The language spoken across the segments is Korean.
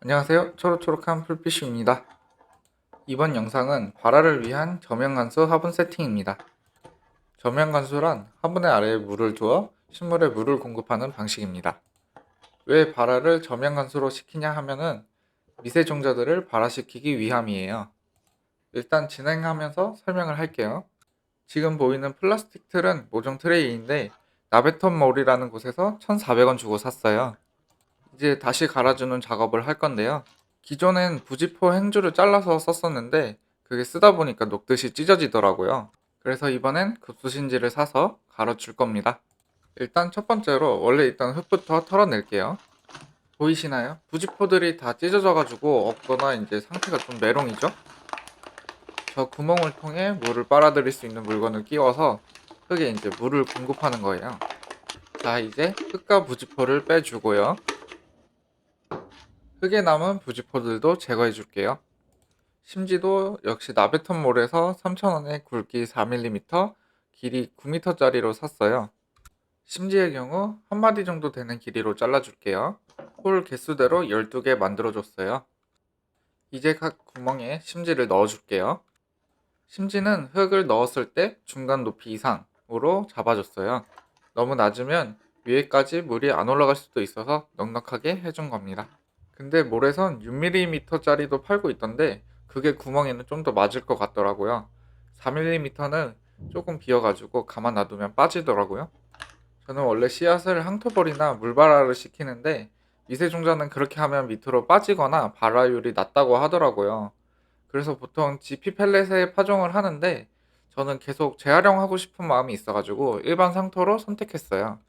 안녕하세요. 초록초록한 풀빛입니다. 이번 영상은 발화를 위한 저면관수 화분 세팅입니다. 저면관수란 화분의 아래에 물을 두어 식물에 물을 공급하는 방식입니다. 왜 발화를 저면관수로 시키냐 하면은 미세종자들을 발화시키기 위함이에요. 일단 진행하면서 설명을 할게요. 지금 보이는 플라스틱 틀은 모종 트레이인데 나베톤 몰이라는 곳에서 1,400원 주고 샀어요. 이제 다시 갈아주는 작업을 할 건데요. 기존엔 부지포 행주를 잘라서 썼었는데 그게 쓰다 보니까 녹듯이 찢어지더라고요. 그래서 이번엔 급수신지를 사서 갈아줄 겁니다. 일단 첫 번째로 원래 있던 흙부터 털어낼게요. 보이시나요? 부지포들이 다 찢어져가지고 없거나 이제 상태가 좀 메롱이죠? 저 구멍을 통해 물을 빨아들일 수 있는 물건을 끼워서 흙에 이제 물을 공급하는 거예요. 자, 이제 흙과 부지포를 빼주고요. 흙에 남은 부지포들도 제거해 줄게요. 심지도 역시 나베톤몰에서 3,000원에 굵기 4mm, 길이 9m짜리로 샀어요. 심지의 경우 한 마디 정도 되는 길이로 잘라줄게요. 홀 개수대로 12개 만들어줬어요. 이제 각 구멍에 심지를 넣어줄게요. 심지는 흙을 넣었을 때 중간 높이 이상으로 잡아줬어요. 너무 낮으면 위에까지 물이 안 올라갈 수도 있어서 넉넉하게 해준 겁니다. 근데 몰에선 6mm짜리도 팔고 있던데 그게 구멍에는 좀 더 맞을 것 같더라고요. 4mm는 조금 비어가지고 가만 놔두면 빠지더라고요. 저는 원래 씨앗을 항토벌이나 물발화를 시키는데 미세종자는 그렇게 하면 밑으로 빠지거나 발화율이 낮다고 하더라고요. 그래서 보통 지피 펠렛에 파종을 하는데 저는 계속 재활용하고 싶은 마음이 있어가지고 일반 상토로 선택했어요.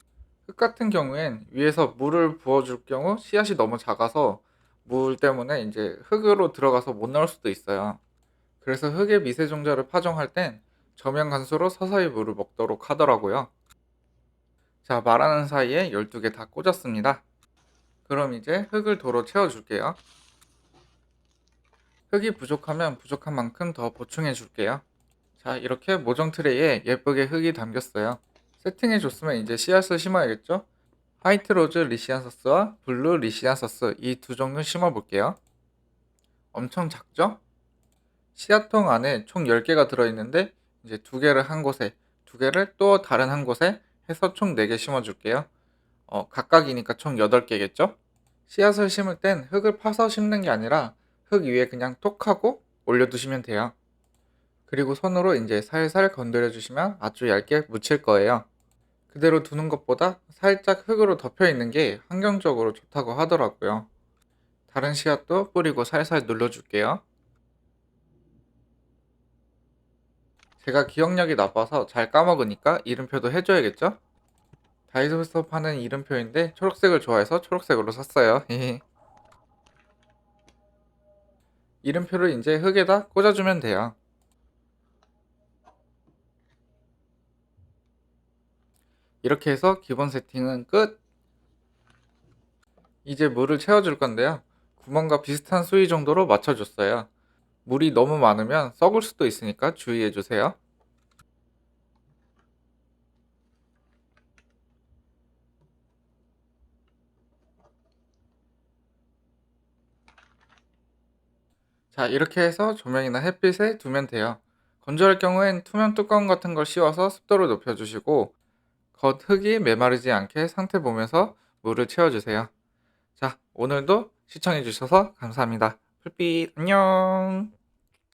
흙 같은 경우엔 위에서 물을 부어줄 경우 씨앗이 너무 작아서 물 때문에 이제 흙으로 들어가서 못 나올 수도 있어요. 그래서 흙의 미세종자를 파종할 땐 저면 관수로 서서히 물을 먹도록 하더라고요. 자, 말하는 사이에 12개 다 꽂았습니다. 그럼 이제 흙을 도로 채워줄게요. 흙이 부족하면 부족한 만큼 더 보충해 줄게요. 자, 이렇게 모종 트레이에 예쁘게 흙이 담겼어요. 세팅해 줬으면 이제 씨앗을 심어야겠죠? 화이트 로즈 리시안서스와 블루 리시안서스 이 두 종류 심어 볼게요. 엄청 작죠? 씨앗통 안에 총 10개가 들어있는데 이제 두 개를 한 곳에, 두 개를 또 다른 한 곳에 해서 총 4개 심어 줄게요. 각각이니까 총 8개겠죠? 씨앗을 심을 땐 흙을 파서 심는 게 아니라 흙 위에 그냥 톡 하고 올려두시면 돼요. 그리고 손으로 이제 살살 건드려 주시면 아주 얇게 묻힐 거예요. 그대로 두는 것보다 살짝 흙으로 덮여 있는 게 환경적으로 좋다고 하더라고요. 다른 씨앗도 뿌리고 살살 눌러줄게요. 제가 기억력이 나빠서 잘 까먹으니까 이름표도 해줘야겠죠? 다이소에서 파는 이름표인데 초록색을 좋아해서 초록색으로 샀어요. 이름표를 이제 흙에다 꽂아주면 돼요. 이렇게 해서 기본 세팅은 끝! 이제 물을 채워줄 건데요. 구멍과 비슷한 수위 정도로 맞춰줬어요. 물이 너무 많으면 썩을 수도 있으니까 주의해주세요. 자, 이렇게 해서 조명이나 햇빛에 두면 돼요. 건조할 경우엔 투명 뚜껑 같은 걸 씌워서 습도를 높여주시고 겉 흙이 메마르지 않게 상태 보면서 물을 채워주세요. 자, 오늘도 시청해주셔서 감사합니다. 풀빛 안녕.